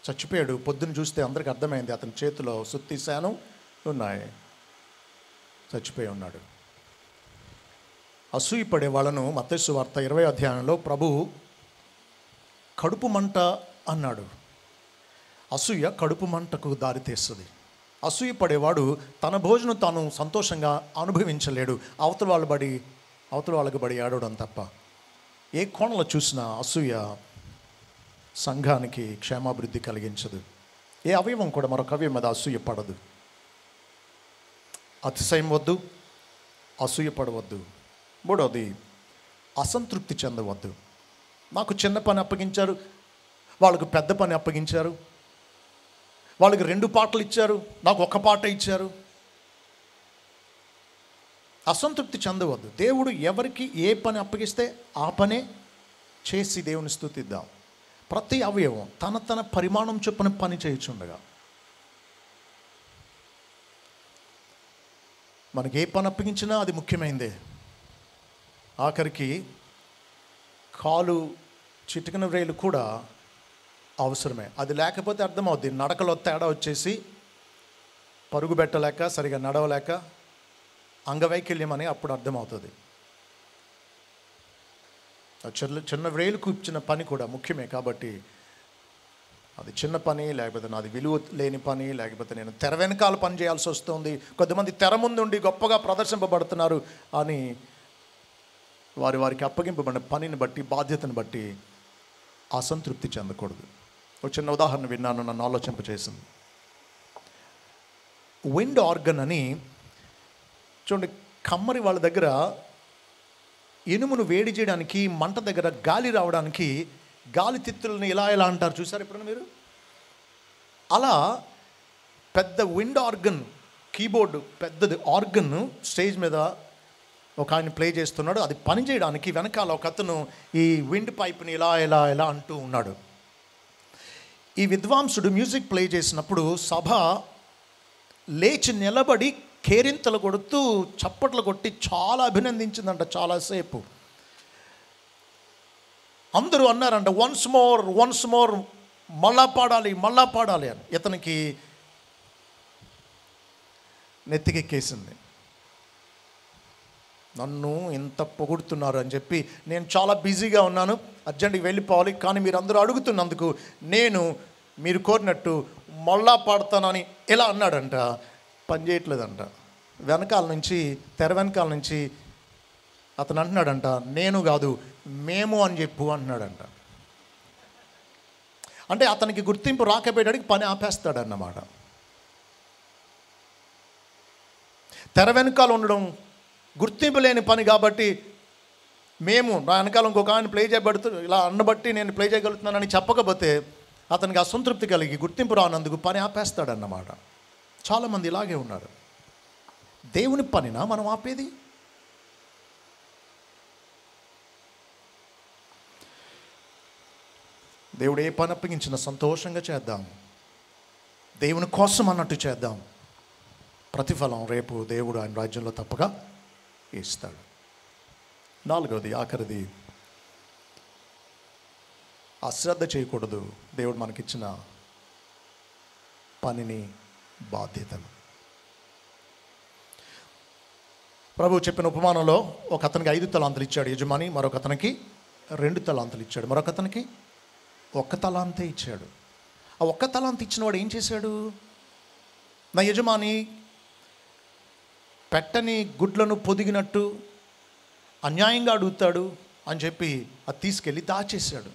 చచ్చిపోయాడు. పొద్దున్న చూస్తే అందరికి అర్థమైంది, అతని చేతిలో సుత్తి శానం ఉన్నాయి, చచ్చిపోయి ఉన్నాడు. అసూయపడే వాళ్ళను మత్తయి సువార్త 20వ అధ్యాయంలో ప్రభు కడుపు మంట అన్నాడు. అసూయ కడుపు మంటకు దారితీస్తుంది. అసూయపడేవాడు తన భోజనం తాను సంతోషంగా అనుభవించలేడు, అవతల వాళ్ళకి బడి ఆడడం తప్ప. ఏ కోణంలో చూసినా అసూయ సంఘానికి క్షేమాభివృద్ధి కలిగించదు. ఏ అవయవం కూడా మరొక అవయవం మీద అసూయ పడదు. అతిశయం వద్దు, అసూయ పడవద్దు. 3వది, అసంతృప్తి చెందవద్దు. నాకు చిన్న పని అప్పగించారు, వాళ్ళకు పెద్ద పని అప్పగించారు, వాళ్ళకి 2 పాటలు ఇచ్చారు, నాకు 1 పాట ఇచ్చారు. అసంతృప్తి చెందవద్దు. దేవుడు ఎవరికి ఏ పని అప్పగిస్తే ఆ పనే చేసి దేవుని స్తుతిద్దాం. ప్రతి అవయవం తన పరిమాణం చొప్పున పని చేయుచుండగా, మనకి ఏ పని అప్పగించినా అది ముఖ్యమైనదే. ఆఖరికి కాలు చిటికన వ్రేలు కూడా అవసరమే. అది లేకపోతే అర్థమవుద్ది, నడకలో తేడా వచ్చేసి పరుగు పెట్టలేక, సరిగా నడవలేక అంగవైకల్యం అని అప్పుడు అర్థమవుతుంది. చిన్న వ్రేలుకు ఇచ్చిన పని కూడా ముఖ్యమే. కాబట్టి అది చిన్న పని, లేకపోతే నాది విలువ లేని పని, లేకపోతే నేను తెర వెనకాల పని చేయాల్సి వస్తుంది, కొంతమంది తెర ముందుండి గొప్పగా ప్రదర్శింపబడుతున్నారు అని వారికి అప్పగింపబడిన పనిని బట్టి, బాధ్యతను బట్టి అసంతృప్తి చెందకూడదు. ఒక చిన్న ఉదాహరణ విన్నాను, నన్ను ఆలోచింపచేసింది. విండ్ ఆర్గన్ అని చూడండి, కమ్మరి వాళ్ళ దగ్గర ఇనుమును వేడి చేయడానికి మంట దగ్గర గాలి రావడానికి గాలి తిత్తులని ఇలా ఇలా అంటారు, చూసారు ఎప్పుడన్నా మీరు? అలా పెద్ద విండ్ ఆర్గన్, కీబోర్డు పెద్దది ఆర్గన్ స్టేజ్ మీద ఒక ఆయన ప్లే చేస్తున్నాడు. అది పని చేయడానికి వెనకాల ఒక అతను ఈ విండ్ పైప్ని ఇలా ఇలా ఇలా అంటూ ఉన్నాడు. ఈ విద్వాంసుడు మ్యూజిక్ ప్లే చేసినప్పుడు సభ లేచి నిలబడి కేరింతలు కొడుతూ చప్పట్లు కొట్టి చాలా అభినందించిందంట. చాలాసేపు అందరూ అన్నారంట, వన్స్ మోర్ మళ్ళా పాడాలి అని. ఇతనికి నెత్తికెక్కేసింది, నన్ను ఇంత పొగుడుతున్నారు అని చెప్పి. నేను చాలా బిజీగా ఉన్నాను, అర్జెంట్గా వెళ్ళిపోవాలి, కానీ మీరు అందరూ అడుగుతున్నందుకు నేను మీరు కోరినట్టు మళ్ళా పాడతానని ఇలా అన్నాడంట. పని చేయట్లేదంట. వెనకాల నుంచి, తెర వెనకాల నుంచి అతను అంటున్నాడంట, నేను కాదు మేము అని చెప్పు అంటున్నాడంట. అంటే అతనికి గుర్తింపు రాకపోయేటానికి పని ఆపేస్తాడన్నమాట. తెర వెనకాల ఉండడం గుర్తింపు లేని పని కాబట్టి, మేము నా వెనకాల ఇంకొక ఆయన ప్లే చేయబడుతూ ఇలా అన్నబట్టి నేను ప్లే చేయగలుగుతున్నానని చెప్పకపోతే అతనికి అసంతృప్తి కలిగి గుర్తింపు రానందుకు పని ఆపేస్తాడన్నమాట. చాలామంది ఇలాగే ఉన్నారు. దేవుని పనినా మనం ఆపేది? దేవుడు ఏ పని అప్పగించినా సంతోషంగా చేద్దాం, దేవుని కోసం అన్నట్టు చేద్దాం. ప్రతిఫలం రేపు దేవుడు ఆయన రాజ్యంలో తప్పగా ఇస్తాడు. 4వది, ఆఖరిది, అశ్రద్ధ చేయకూడదు దేవుడు మనకిచ్చిన పనిని, బాధ్యతను. ప్రభువు చెప్పిన ఉపమానంలో ఒక అతనికి 5 తలాంతులు ఇచ్చాడు యజమాని, మరొక అతనికి 2 తలాంతులు ఇచ్చాడు, మరొక అతనికి 1 తలాంతే ఇచ్చాడు. ఆ 1 తలాంతు ఇచ్చిన వాడు ఏం చేశాడు? నా యజమాని పెట్టని గుడ్లను పొదిగినట్టు అన్యాయంగా అడుగుతాడు అని చెప్పి అది తీసుకెళ్ళి దాచేశాడు.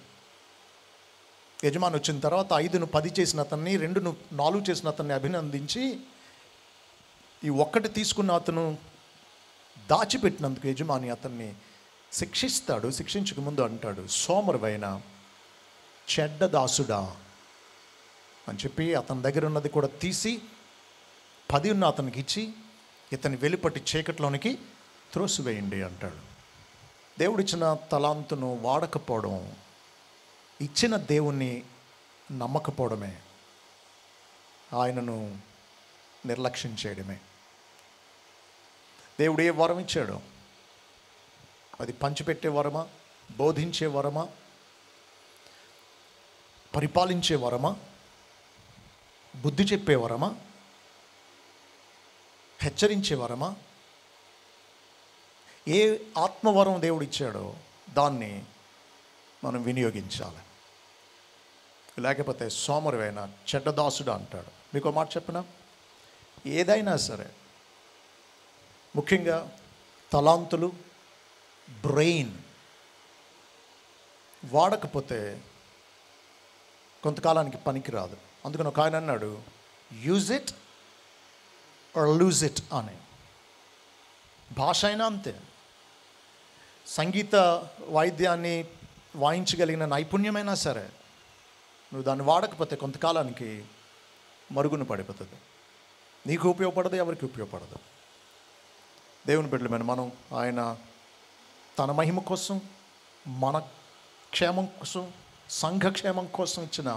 యజమాని వచ్చిన తర్వాత 5ను 10 చేసిన అతన్ని, 2ను 4 చేసిన అతన్ని అభినందించి, ఈ 1 తీసుకున్న అతను దాచిపెట్టినందుకు యజమాని అతన్ని శిక్షిస్తాడు. శిక్షించక ముందు అంటాడు, సోమరువైన చెడ్డ దాసుడా అని చెప్పి అతని దగ్గర ఉన్నది కూడా తీసి 10 ఉన్న అతనికి ఇచ్చి ఇతని వెలుపటి చీకట్లోనికి త్రోసివేయండి అంటాడు. దేవుడిచ్చిన తలాంతును వాడకపోవడం, ఇచ్చిన దేవుణ్ణి నమ్మకపోవడమే, ఆయనను నిర్లక్ష్యం చేయడమే. దేవుడు ఏ వరం ఇచ్చాడో అది పంచిపెట్టే వరమా, బోధించే వరమా, పరిపాలించే వరమా, బుద్ధి చెప్పే వరమా, హెచ్చరించే వరమా, ఏ ఆత్మవరం దేవుడు ఇచ్చాడో దాన్ని మనం వినియోగించాలి. లేకపోతే సోమరువైన చెడ్డదాసుడు అంటాడు. మీకు మాట చెప్పిన, ఏదైనా సరే, ముఖ్యంగా తలాంతులు, బ్రెయిన్ వాడకపోతే కొంతకాలానికి పనికిరాదు. అందుకని ఒక ఆయన అన్నాడు, use it or lose it అని. భాష అయినా అంతే. సంగీత వాయిద్యాన్ని వాయించగలిగిన నైపుణ్యమైనా సరే, నువ్వు దాన్ని వాడకపోతే కొంతకాలానికి మరుగున పడిపోతుంది. నీకు ఉపయోగపడదు, ఎవరికి ఉపయోగపడదు. దేవుని బిడ్డలమైన మనం ఆయన తన మహిమ కోసం, మన క్షేమం కోసం, సంఘక్షేమం కోసం ఇచ్చిన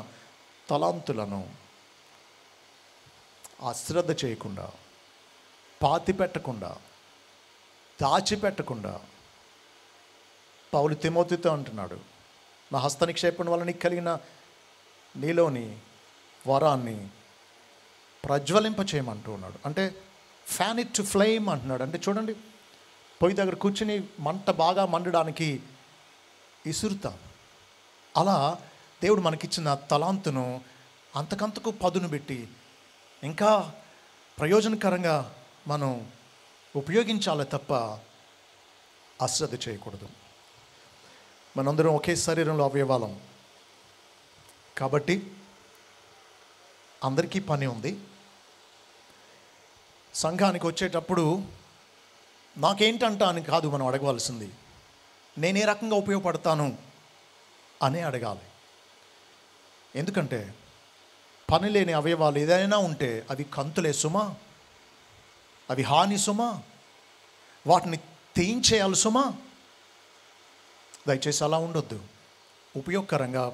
తలాంతులను అశ్రద్ధ చేయకుండా, పాతిపెట్టకుండా, దాచిపెట్టకుండా, పౌలు తిమోతితో అంటున్నాడు, నా హస్త నిక్షేపణ వల్ల నీకు కలిగిన నీలోని వరాన్ని ప్రజ్వలింప చేయమంటూ ఉన్నాడు. అంటే ఫ్యాన్ ఇట్ టు ఫ్లేమ్ అంటున్నాడు. అంటే చూడండి, పొయ్యి దగ్గర కూర్చుని మంట బాగా మండడానికి ఇసురుతాం. అలా దేవుడు మనకిచ్చిన తలాంతును అంతకంతకు పదును పెట్టి ఇంకా ప్రయోజనకరంగా మనం ఉపయోగించాలి తప్ప అశ్రద్ధ చేయకూడదు. మనందరం ఒకే శరీరంలో అవయవాలం కాబట్టి అందరికీ పని ఉంది. సంఘానికి వచ్చేటప్పుడు నాకేంటంట అని కాదు మనం అడగవలసింది, నేను ఏ రకంగా ఉపయోగపడతాను అనే అడగాలి. ఎందుకంటే పని లేని అవయవాలు ఏదైనా ఉంటే అవి కంతులే సుమా, అవి హాని సుమా, వాటిని తీయించేయాలి సుమా. దయచేసి అలా ఉండొద్దు. ఉపయోగకరంగా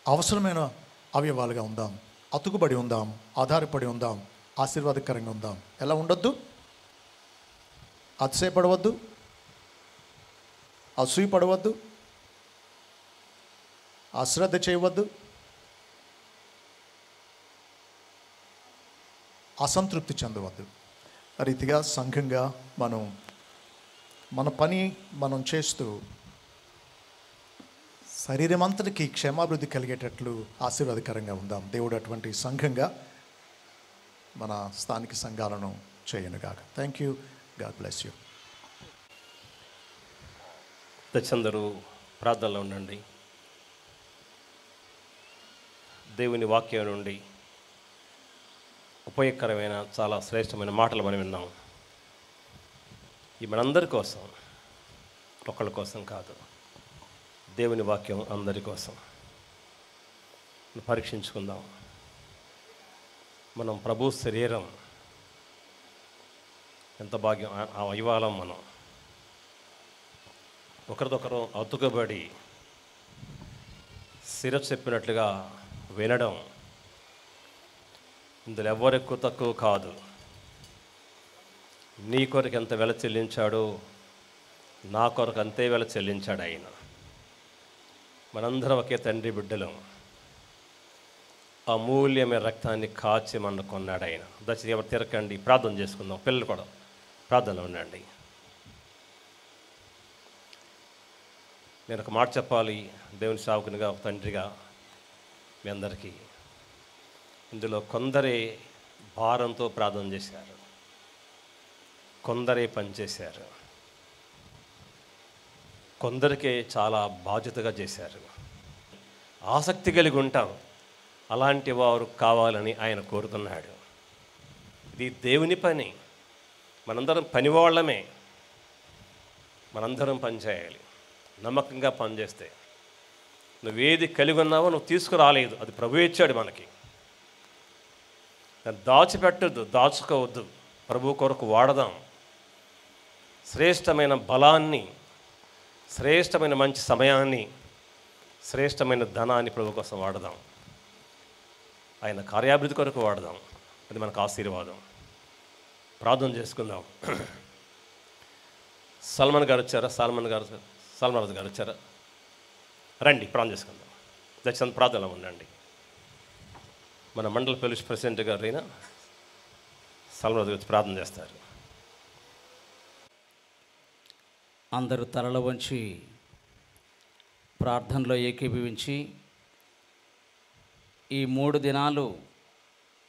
అవసరమైన అవయవాలుగా ఉందాం, అతుకుబడి ఉందాం, ఆధారపడి ఉందాం, ఆశీర్వాదకరంగా ఉందాం. ఎలా ఉండొద్దు? అతిశయపడవద్దు, అసూయపడవద్దు, అశ్రద్ధ చేయవద్దు, అసంతృప్తి చెందవద్దు. ఆ రీతిగా సంఘంగా మన పని మనం చేస్తూ శరీరం అంతటికి క్షేమాభివృద్ధి కలిగేటట్లు ఆశీర్వాదకరంగా ఉందాం. దేవుడు అటువంటి సంఘంగా మన స్థానిక సంఘాలను చేయనుగాక. Thank you. God bless you. దయచేసి ప్రార్థనలో ఉండండి. దేవుని వాక్యం నుండి ఉపయోగకరమైన చాలా శ్రేష్టమైన మాటలు మనం విన్నాం. ఈ మనందరి కోసం, ఒకళ్ళ కోసం కాదు, దేవుని వాక్యం అందరి కోసం. పరీక్షించుకుందాం. మనం ప్రభు శరీరం ఎంత భాగ్యం. ఆ ఇవాళ మనం ఒకరిదొకరు అతుకబడి సిర చెప్పినట్లుగా వినడం, ఇందులో ఎవరు ఎక్కువ తక్కువ కాదు. నీ కొరకు ఎంత వెల చెల్లించాడో నా కొరకు అంతే వెల చెల్లించాడు ఆయన. మనందరం ఒకే తండ్రి బిడ్డలం. అమూల్యమైన రక్తాన్ని కాచి మన కొన్నాడు ఆయన. దయచేసి ఎవరు తిరగండి, ప్రార్థన చేసుకుందాం. పిల్లలు కూడా ప్రార్థనలో ఉండండి. నేను ఒక మాట చెప్పాలి దేవుని సేవకునిగా, ఒక తండ్రిగా మీ అందరికీ. ఇందులో కొందరే భారంతో ప్రార్థన చేశారు, కొందరే పనిచేశారు, కొందరికే చాలా బాధ్యతగా చేశారు. ఆసక్తి కలిగి ఉంటాం. అలాంటి వారు కావాలని ఆయన కోరుతున్నాడు. ఇది దేవుని పని. మనందరం పనివాళ్ళమే. మనందరం పనిచేయాలి. నమ్మకంగా పనిచేస్తే నువ్వేది కలిగి ఉన్నావో నువ్వు తీసుకురాలేదు, అది ప్రభు ఇచ్చాడు మనకి. దాచిపెట్టద్దు, దాచుకోవద్దు. ప్రభు కొరకు వాడదాం. శ్రేష్టమైన బలాన్ని, శ్రేష్టమైన మంచి సమయాన్ని, శ్రేష్టమైన ధనాన్ని ప్రభు కోసం వాడదాం. ఆయన కార్యాభివృద్ధి కొరకు వాడదాం. అది మనకు ఆశీర్వాదం. ప్రార్థన చేసుకుందాం. సల్మాన్ గారు వచ్చారా? సల్మాన్ గారు వచ్చారా? రండి, ప్రార్థన చేసుకుందాం. దయచేసి ప్రార్థనలో ఉండండి. మన మండల పోలీస్ ప్రెసిడెంట్ గారు అయినా సల్మాన్ గారు ప్రార్థన చేస్తారు. అందరూ తలల వంచి ప్రార్థనలో ఏకీభవించి ఈ 3 దినాలు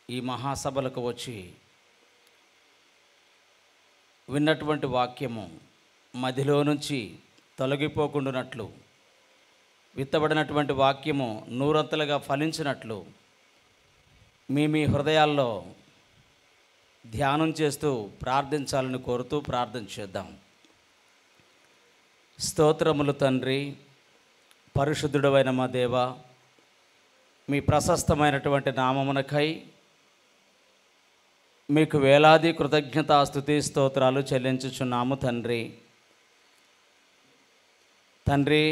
ఈ మహాసభలకు వచ్చి విన్నటువంటి వాక్యము మదిలో నుంచి తొలగిపోకుండానట్లు, విత్తబడినటువంటి వాక్యము నూరంతలుగా ఫలించినట్లు మీ హృదయాల్లో ధ్యానం చేస్తూ ప్రార్థించాలని కోరుతూ ప్రార్థన చేద్దాం. స్తోత్రములు తండ్రి, పరిశుద్ధుడైన మా దేవ, మీ ప్రశస్తమైనటువంటి నామమునకై మీకు వేలాది కృతజ్ఞతాస్తుతి స్తోత్రాలు చెల్లించుచున్నాము తండ్రి. తండ్రి,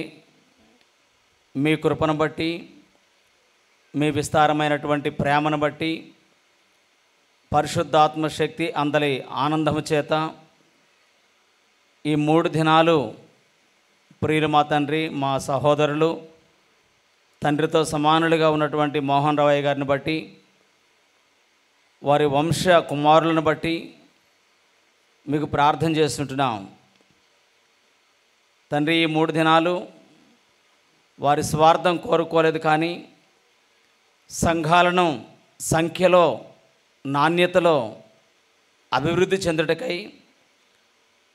మీ కృపను బట్టి, మీ విస్తారమైనటువంటి ప్రేమను బట్టి, పరిశుద్ధాత్మ శక్తి అందలి ఆనందము చేత ఈ 3 దినాలు ప్రియులు మా తండ్రి, మా సహోదరులు, తండ్రితో సమానులుగా ఉన్నటువంటి మోహన్ రావయ్య గారిని బట్టి, వారి వంశ కుమారులను బట్టి మీకు ప్రార్థన చేస్తుంటున్నాం తండ్రి. ఈ 3 దినాలు వారి స్వార్థం కోరుకోలేదు, కానీ సంఘాలను సంఖ్యలో, నాణ్యతలో అభివృద్ధి చెందుటకై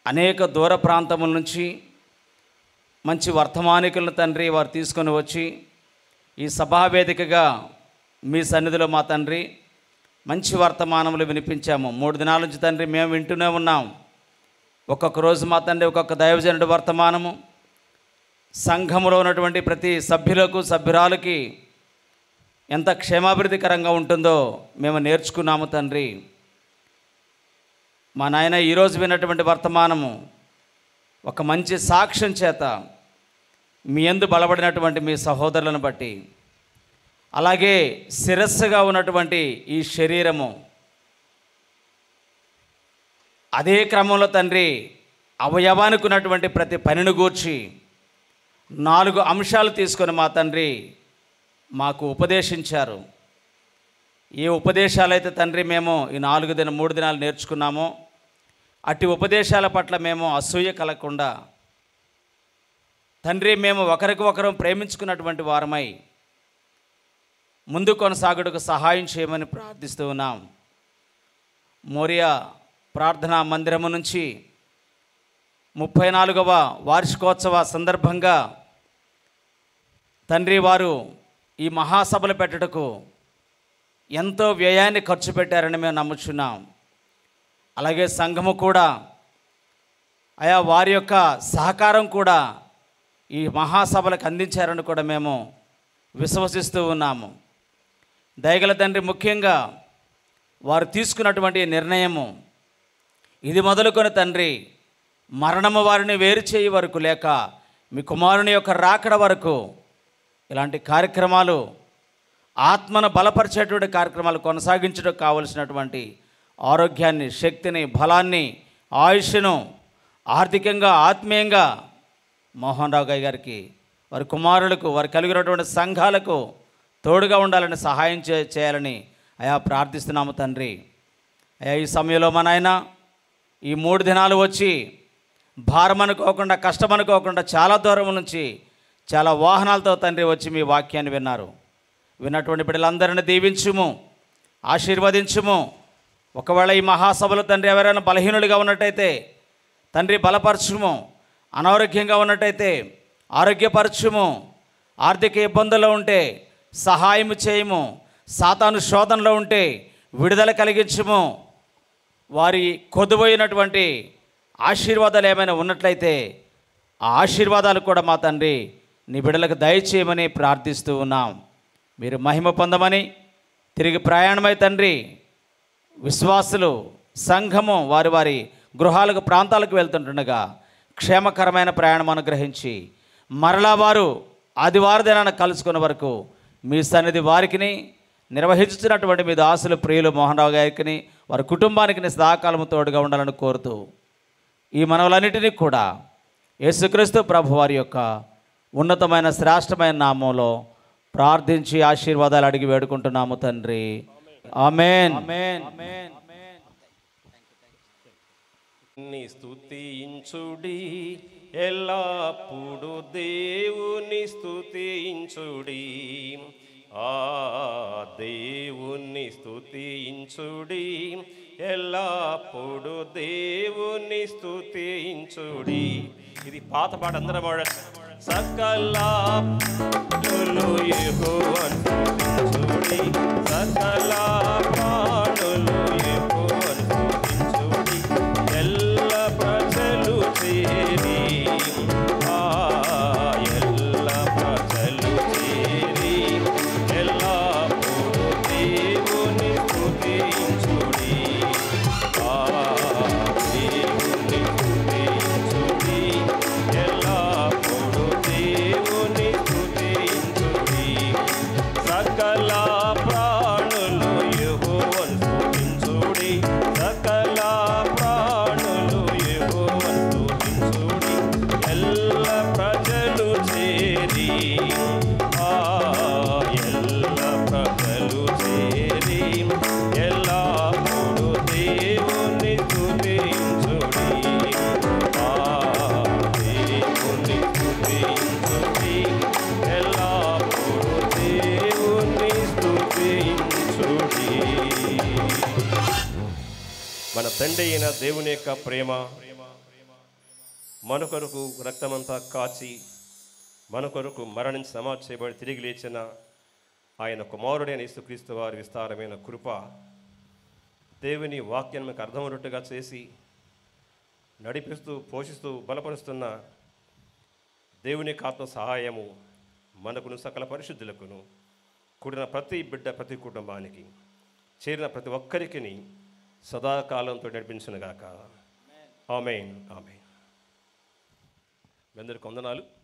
అనేక దూర ప్రాంతముల నుంచి మంచి వర్తమానికులను తండ్రి వారు తీసుకొని వచ్చి ఈ సభావేదికగా మీ సన్నిధిలో మా తండ్రి మంచి వర్తమానములు వినిపించాము. 3 దినాల నుంచి తండ్రి మేము వింటూనే ఉన్నాం. ఒక్కొక్క రోజు మా తండ్రి ఒక్కొక్క దైవజనుడి వర్తమానము సంఘములో ఉన్నటువంటి ప్రతి సభ్యులకు సభ్యురాలకి ఎంత క్షేమాభివృద్ధికరంగా ఉంటుందో మేము నేర్చుకున్నాము తండ్రి. మా నాయన ఈరోజు విన్నటువంటి వర్తమానము ఒక మంచి సాక్ష్యం చేత మీ యందు బలపడినటువంటి మీ సహోదరులను బట్టి, అలాగే శిరస్సుగా ఉన్నటువంటి ఈ శరీరము అదే క్రమంలో తండ్రి అవయవానికి ఉన్నటువంటి ప్రతి పనిని గూర్చి 4 అంశాలు తీసుకొని మా తండ్రి మాకు ఉపదేశించారు. ఏ ఉపదేశాలైతే తండ్రి మేము ఈ 3 దినాలు నేర్చుకున్నామో అట్టి ఉపదేశాల పట్ల మేము అసూయ కలగకుండా తండ్రి మేము ఒకరికి ఒకరు ప్రేమించుకున్నటువంటి వారమై ముందు కొనసాగుటకు సహాయం చేయమని ప్రార్థిస్తూ ఉన్నాం. మోరియా ప్రార్థనా మందిరము నుంచి 34వ వార్షికోత్సవ సందర్భంగా తండ్రి వారు ఈ మహాసభలు పెట్టటకు ఎంతో వ్యయాన్ని ఖర్చు పెట్టారని మేము నమ్ముచున్నాం. అలాగే సంఘము కూడా ఆయా వారి యొక్క సహకారం కూడా ఈ మహాసభలకు అందించారని కూడా మేము విశ్వసిస్తూ ఉన్నాము. దయగల తండ్రి, ముఖ్యంగా వారు తీసుకున్నటువంటి నిర్ణయము ఇది మొదలుకొని తండ్రి మరణము వారిని వేరు చేయి వరకు లేక మీ కుమారుని యొక్క రాకడ వరకు ఇలాంటి కార్యక్రమాలు, ఆత్మను బలపరిచేటువంటి కార్యక్రమాలు కొనసాగించడం కావలసినటువంటి ఆరోగ్యాన్ని, శక్తిని, బలాన్ని, ఆయుష్ను ఆర్థికంగా ఆత్మీయంగా మోహన్ రావు గారికి, వారి కుమారులకు, వారు కలిగినటువంటి సంఘాలకు తోడుగా ఉండాలని సహాయం చేయాలని అయా ప్రార్థిస్తున్నాము తండ్రి. అయా ఈ సమయంలో మా నాయన ఈ 3 దినాలు వచ్చి భారం అనుకోకుండా, కష్టం అనుకోకుండా చాలా దూరం నుంచి చాలా వాహనాలతో తండ్రి వచ్చి మీ వాక్యాన్ని విన్నారు. విన్నటువంటి బిడ్డలందరినీ దీవించుము, ఆశీర్వదించుము. ఒకవేళ ఈ మహాసభలో తండ్రి ఎవరైనా బలహీనులుగా ఉన్నట్టయితే తండ్రి బలపరచుము, అనారోగ్యంగా ఉన్నట్టయితే ఆరోగ్యపరచుము, ఆర్థిక ఇబ్బందుల్లో ఉంటే సహాయము చేయము, సాతాను శోధనలో ఉంటే విడుదల కలిగించుము. వారి కొదువైనటువంటి ఆశీర్వాదాలు ఏమైనా ఉన్నట్లయితే ఆ ఆశీర్వాదాలు కూడా మా తండ్రి నీ బిడ్డలకు దయచేయమని ప్రార్థిస్తూ ఉన్నాం. మీరు మహిమ పొందమని, తిరిగి ప్రయాణమై తండ్రి విశ్వాసులు సంఘము వారి వారి గృహాలకు, ప్రాంతాలకు వెళ్తుంటుండగా క్షేమకరమైన ప్రయాణం అనుగ్రహించి మరలా వారు ఆదివారం దినాన్ని కలుసుకున్న వరకు మీ సన్నిధి వారికిని నిర్వహించుతున్నటువంటి మీ దాసులు ప్రియులు మోహన్ రావు గారికి, వారి కుటుంబానికి సదాకాలము తోడుగా ఉండాలని కోరుతూ ఈ మనవులన్నిటినీ కూడా యేసుక్రీస్తు ప్రభు వారి యొక్క ఉన్నతమైన శ్రేష్టమైన నామంలో ప్రార్థించి ఆశీర్వాదాలు అడిగి వేడుకుంటున్నాము తండ్రి. ఆమేన్. ని స్తుతించుడి, ఎల్లప్పుడు దేవుని స్తుతించుడి, ఆ దేవుని స్తుతించుడి, ఎల్లప్పుడు దేవుని స్తుతించుడి. ఇది పాత పాట, అందరం పాడండి. సకల ప్రాణులు యెహోవాను స్తుతించుడి, సకల ప్రాణులు యెహోవాను స్తుతించుడి, ఎల్ల ప్రజలు చేరి, ఆ ఎల్ల ప్రజలు చేరి, ఎల్లప్పుడు దేవుని స్తుతించుడి, ఆ దేవుని స్తుతించుడి, ఎల్లప్పుడు దేవుని స్తుతించుడి. సకల ప్రాణులు యెహోవాను స్తుతించుడి, సకల ప్రాణులు యెహోవాను స్తుతించుడి, ఎల్ల ప్రజలు చేరి, ఆ ఎల్ల ప్రజలు చేరి, ఎల్లప్పుడు దేవుని స్తుతించుడి, ఆ దేవుని స్తుతించుడి, ఎల్లప్పుడు దేవుని స్తుతించుడి. మన తండ్రి అయిన దేవుని యొక్క ప్రేమ, మన కొరకు రక్తమంతా కాచి మన కొరకు మరణించి సమాధి చేయబడి తిరిగి లేచిన ఆయన కుమారుడైన యేసుక్రీస్తు వారి విస్తారమైన కృప దేవుని వాక్యాన్ని మీకు అర్థమయ్యేట్టుగా చేసి నడిపిస్తూ పోషిస్తూ బలపరుస్తున్న దేవుని యొక్క ఆత్మ సహాయము మనకును సకల పరిశుద్ధులకును కూడిన ప్రతి బిడ్డ ప్రతి కుటుంబానికి చేరిన ప్రతి ఒక్కరికి సదాకాలంతో నడిపించునుగాక. ఆమేన్. ఆమేన్. మీ అందరికీ వందనాలు.